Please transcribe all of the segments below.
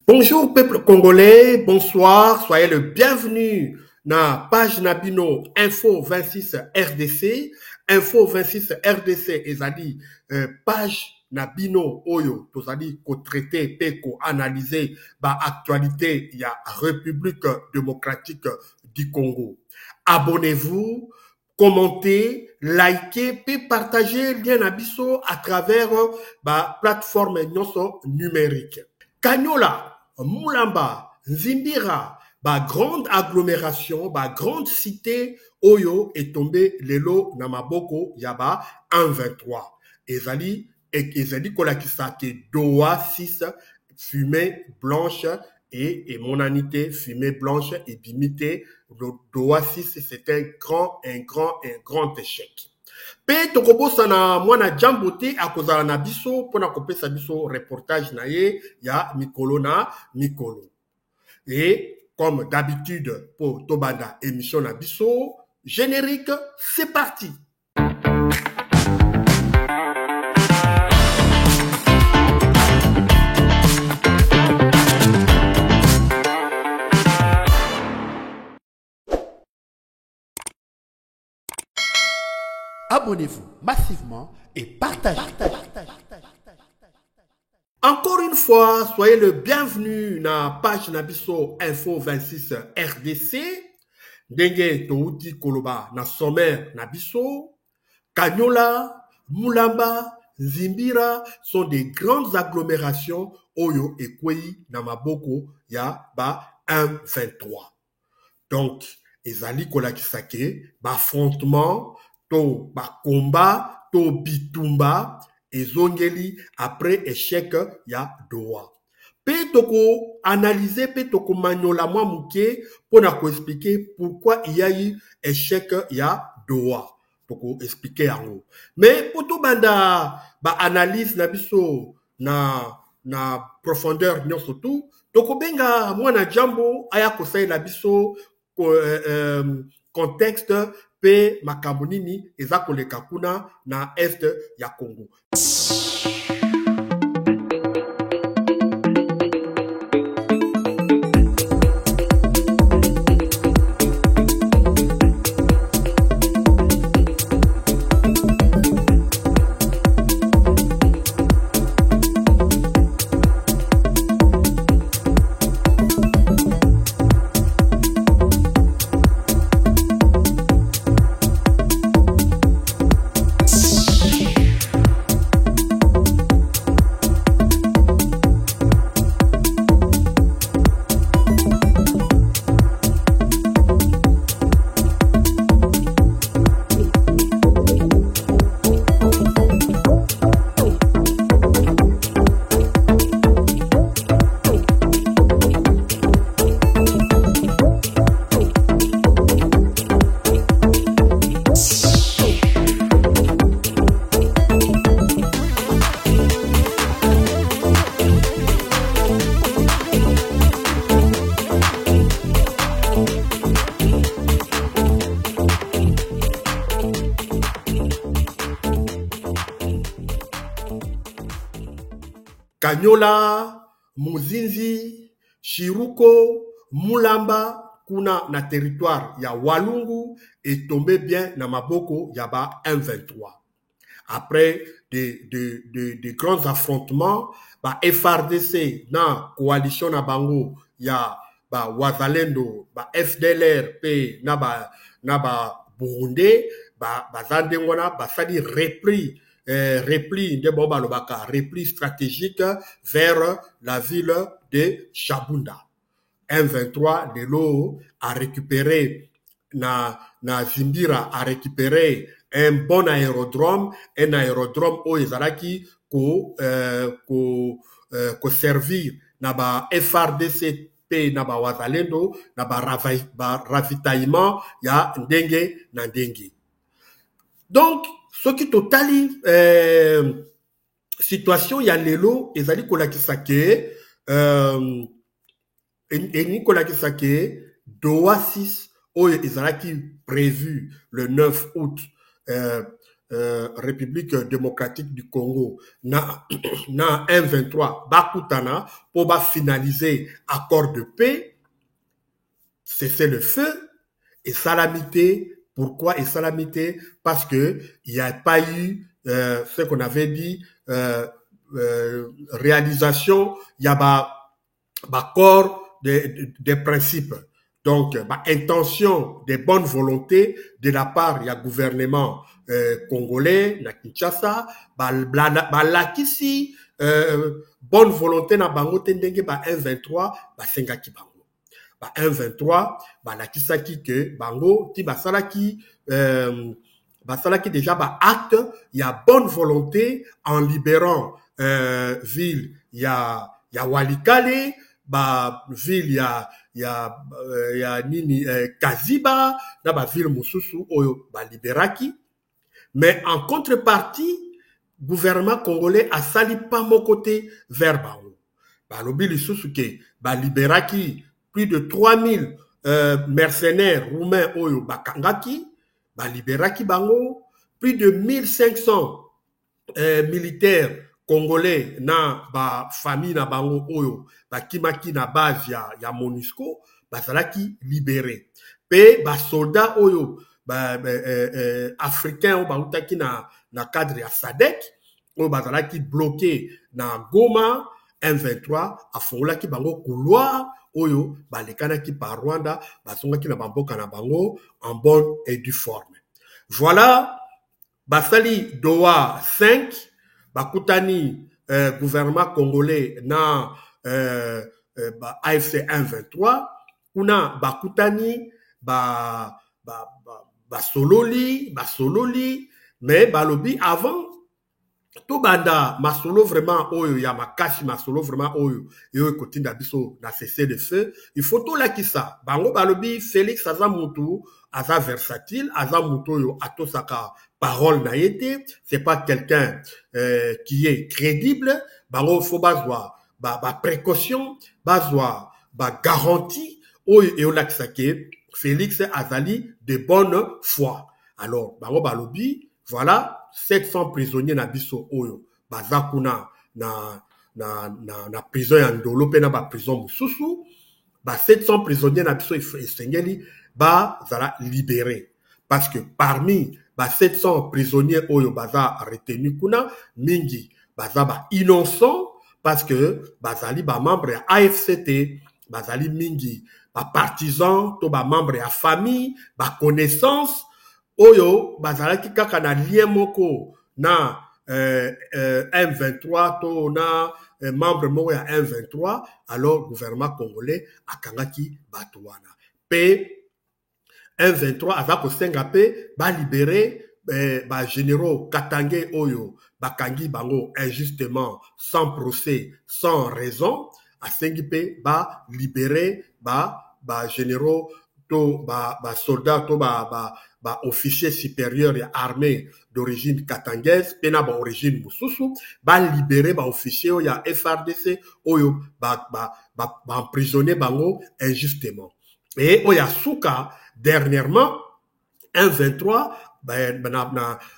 Bonjour peuple congolais, bonsoir, soyez le bienvenu na page Nabino Info 26 RDC. Info 26 RDC ezali page Nabino Oyo, tozali ko traiter pe ko analyser ba actualité ya République démocratique du Congo. Abonnez-vous, commentez, likez, puis partagez lien Nabiso à travers ba plateforme numérique. Kanyola, Mulamba, Zimbira, ba grande agglomération, ba grande cité, Oyo est tombé lelo namaboko yaba 1,23. Ezali kolakisake Doha 6, fumée blanche et monanité, fumée blanche et bimité. Doha 6, c'est un grand échec. Pe tokobosa na mwana jambo te akozala na biso pona kopesa biso reportage na ye ya mikolo na mikolo. Et comme d'habitude pour tobanda émission na biso, générique, c'est parti. Abonnez-vous massivement et partagez. Encore une fois, soyez le bienvenu na page Nabiso Info 26 RDC. Ndenge touti koloba na sommaire Nabiso, Kanyola, Mulamba, Zimbira sont des grandes agglomérations Oyo et Kwei na maboko ya ba 1,23. Donc, ezali kolakisake ba affrontement to ba combat to bitumba ezongeli après échec ya Doha. Pe toko analyser, pe toko manyola mwa muke pona ko expliquer pourquoi il y a eu échec ya Doha. Toko expliquer yango. Mais poto banda ba analyse na biso na profondeur nyonso tout, toko benga mwana jambo aya kosai na biso contexte pe makambo nini eza koleka kuna na est ya Congo. Kanyola, Muzinzi, Chiruko, Mulamba, kuna na territoire ya Walungu est tombé bien na maboko yaba 1,23. Après de grands affrontements, ba FRDC na coalition na bango ya ba Wazalendo, ba FDLR pe na ba Burundi, ba zandengona ba sali repris repli stratégique vers la ville de Chabunda. 1,23 de l'eau a récupéré na Zimbira a récupéré un bon aérodrome, un aérodrome où ezalaki ko servir na ba FRDC pe na ba Wazalendo na ba ravitaillement ya ndenge na ndenge. Donc, ce qui totali situation ya lelo ezali kolakisa ke kolakisa ke Doha 6 oyo ezalaki prévu le 9 août République démocratique du Congo na na M23 bakutana pour finaliser accord de paix, cesser le feu et salamité. Pourquoi et salamité? Parce que il n'y a pas eu ce qu'on avait dit réalisation, il y a corps des principes. Donc, intention, des bonnes volontés de la part du gouvernement congolais, na Kinshasa, lakisi bonne volonté na bango tendenge M23, sengaki bango. 1-23, lakisaki que bango, ti basalaki déjà acte, il y a bonne volonté en libérant ville, il y a Walikale, ville il y a nini Kaziba, na ville mususu oyo liberaki, mais en contrepartie gouvernement congolais a sali pas mon côté vers bango. Lobi lisusu ke liberaki plus de 3000 mercenaires roumains oyo bakangaki, liberaki bango, plus de 1500 militaires congolais na famille na bango oyo bakimaki na base ya MONUSCO bazalaki libéré. Pe soldats oyo africains oyo bautaki na cadre ya SADC oyo bazalaki bloqué na Goma. M23 afongolaki bango couloir oyo balekanaki par Rwanda basongaki na bamboka na bango en bonne et due forme. Voilà, basali Doha 5 bakutani gouvernement congolais na AFC 1-23 kuna bakutani basololi mais balobi avant tout banda masolo vraiment oyo ya makashi masolo vraiment oyo kotinda biso na cessez le feu, il faut tout la kisa bango balobi Félix aza mutu aza versatile aza mutu oyo atosaka parole na yete, c'est pas quelqu'un qui est crédible, bango faut bazwa précaution bazwa garantie oyo eolakisa ke Félix azali de bonne foi. Alors bango balobi voilà 700 prisonniers na biso oyo bazakuna na prison ya Ndolo pe na prison mususu 700 prisonniers na biso esengeli zala libéré parce que parmi 700 prisonniers oyo baza retenus kuna mingi baza innocent parce que bazali membre ya AFCT bazali mingi partisans to membre ya famille connaissance oyo bazalaki kaka na lien moko na M23 to na membre moko ya M23, alors gouvernement congolais akangaki bato wana pe M23 aza kosenga pe libérer généraux Katangé oyo bakangi bango injustement sans procès sans raison, asengi pe libérer généraux to soldats to officier supérieur et armée d'origine katangaise, pena origine mususu, libérer officier ya FRDC oyo emprisonné bango injustement. Et oya suka dernièrement 1-23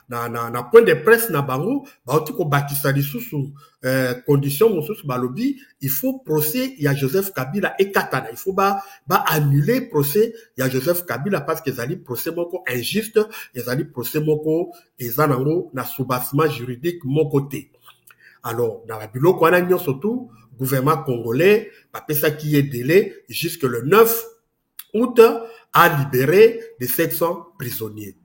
na point de presse na bango baoti ko bakisa lisusu condition mususu balobi il faut procès ya Joseph Kabila et Katana, il faut annuler procès ya Joseph Kabila parce que ezali procès moko injuste, ezali procès moko ezanango na soubassement juridique moko te. Alors dans la biloko wana nyonso tout gouvernement congolais pesa qui est délai jusque le 9 août à libérer des 700 prisonniers.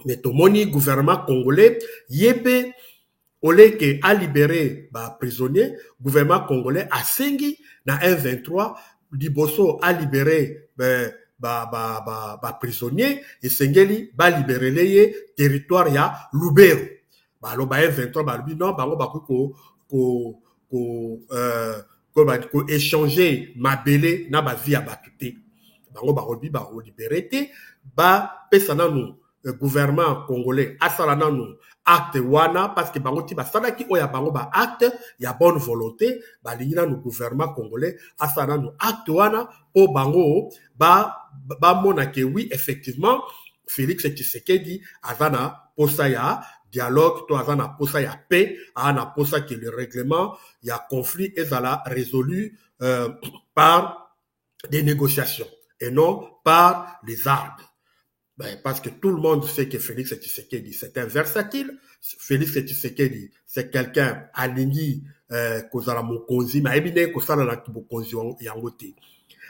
Mais tomoni gouvernement congolais yépe oleke a libéré prisonniers, gouvernement congolais a sengi na 1-23 liboso a libéré prisonniers et sengeli libérer les territoire ya Lubero. Lo 1-23 balubi non bango ko échanger mabele na vie ya batute. Bango barobi libérer te pesa nanu gouvernement congolais asala nanu acte wana parce que bango ti basalaki oya bango acte ya bonne volonté balingi nanu gouvernement congolais asala nanu acte wana po bango mona ke oui effectivement Félix Tshisekedi azana posa ya dialogue, to aza na posa ya paix, na posa que le règlement, il y a conflit et ça l'a résolu par des négociations et non par les armes. Parce que tout le monde sait que Félix Tshisekedi, c'est un versatile. Félix Tshisekedi, c'est quelqu'un aligné kozala mokonzi, mais ebine kosala na kibokonzi yango te.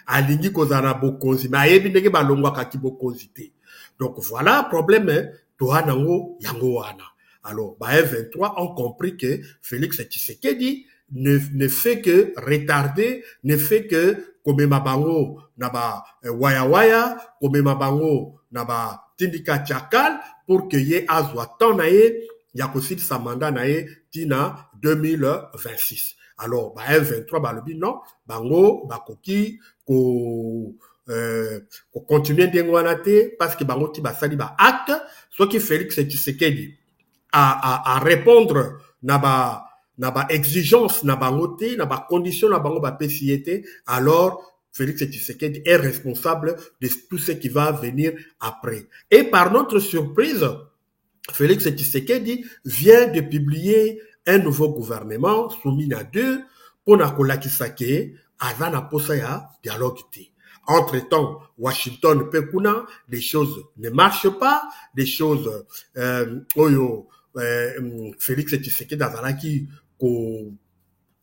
Aligné kozala bokonzi, mais ebine ke balongwa ka kibokonzi te. Donc voilà, problème toa nango yango wana. Alors, M23 ont compris que Félix Tshisekedi ne fait que retarder, ne fait que komema bango na ba waya waya, komema bango na ba tindika chakal pour que ye azwa temps na ye ya kosil sa mandat na ye tina 2026. Alors M23 balobi non, bango bakoki ko continuer ndengo wana te parce que bango ti basali ba acte so ki Félix Tshisekedi à répondre na ba exigence na bango te, na ba condition na bango ba PCT, alors Félix Tshisekedi est responsable de tout ce qui va venir après. Et par notre surprise, Félix Tshisekedi vient de publier un nouveau gouvernement soumis à deux pour na kolakisa ke aza na posa ya dialogue te. Entre-temps, Washington pekuna, les choses ne marchent pas, les choses Félix Tshisekedi azalaki ko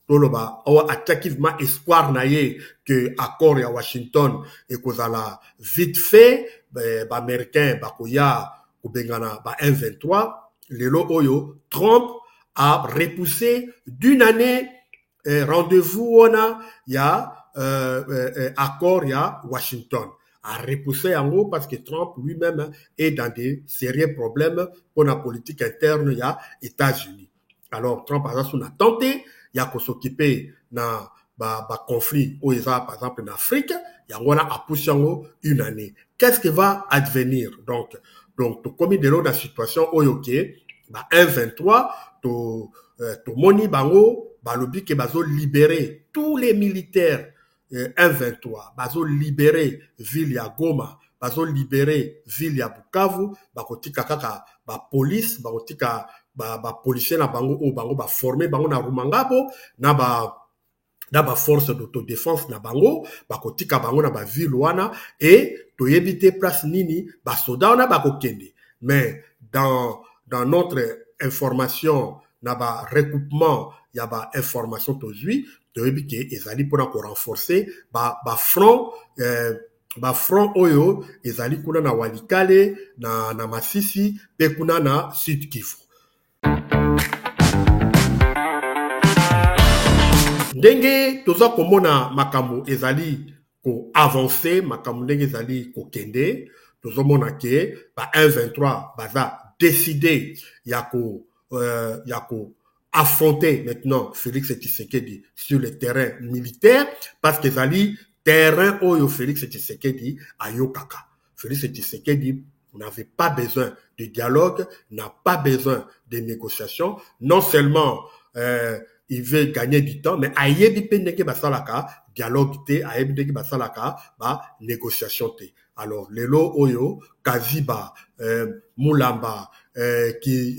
toloba awa activement espoir na ye que accord ya Washington et kozala vite fait ba américain bakoya kobengana ba M23 lelo oyo Trump a repoussé d'une année rendez-vous wana ya accord ya Washington a repoussé yango parce que Trump lui-même est dans des sérieux problèmes pour la politique interne ya États-Unis. Alors Trump a tenté ya ko s'occuper na ba conflit au par exemple en Afrique, yango na a poussé yango une année. Qu'est-ce qui va advenir? Donc to commis de la situation oyoke ba 1-23 to moni bango balobi ke bazo libérer tous les militaires 1-23, bazo libérer ville ya Goma, bazo libérer ville ya Bukavu, bakotika kaka ba police, bakotika ba policier na bango o bango ba former bango na Rumangabo na ba force d'autodéfense na bango, bakotika bango na ba ville wana et to yebite place nini ba soda na bakokende. Mais dans notre information na ba recoupement ya ba information tozui toyebi ke ezali pona ko renforcer ba front oyo ezali kuna na Walikale na Masisi pe kuna na Sud Kivu. Ndenge toza komona makambo ezali ko avancer, makambo ndenge ezali ko kende, tozo mona ke ba 1-23 baza décidé ya ko affronter maintenant Félix Tshisekedi sur le terrain militaire parce que ezali terrain oyo Félix Tshisekedi ayokaka. Félix Tshisekedi n'avait pas besoin de dialogue, n'a pas besoin de négociation. Non seulement il veut gagner du temps, mais ayebi pendeke basalaka dialogue te, ayebi pendeke basalaka ba négociation te. Alors lelo oyo Kaziba Mulamba qui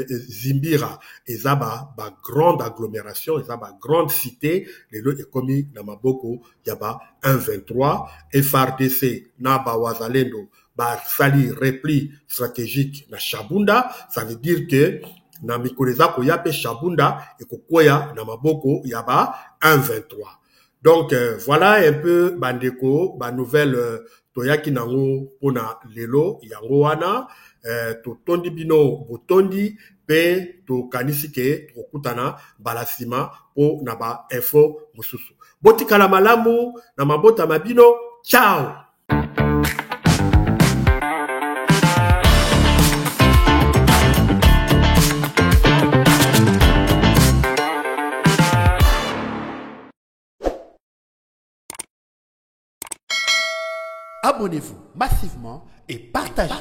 Zimbira ezaba ba grande agglomération, ezaba grande cité, lelo ekomi na maboko yaba 1-23 FRDC na ba wazalendo ba sali repli stratégique na Shabunda, ça veut dire que na mikoleza ko yape Shabunda ekokoya na maboko yaba 1-23. Donc voilà un peu bandeko ba nouvelle toyaki nango pona lelo yango wana to tondi bino botondi pe to kanisi ke okutana balasima po na ba info mususu. Botikala malamu na mabota mabino. Ciao. Abonnez-vous massivement et partagez.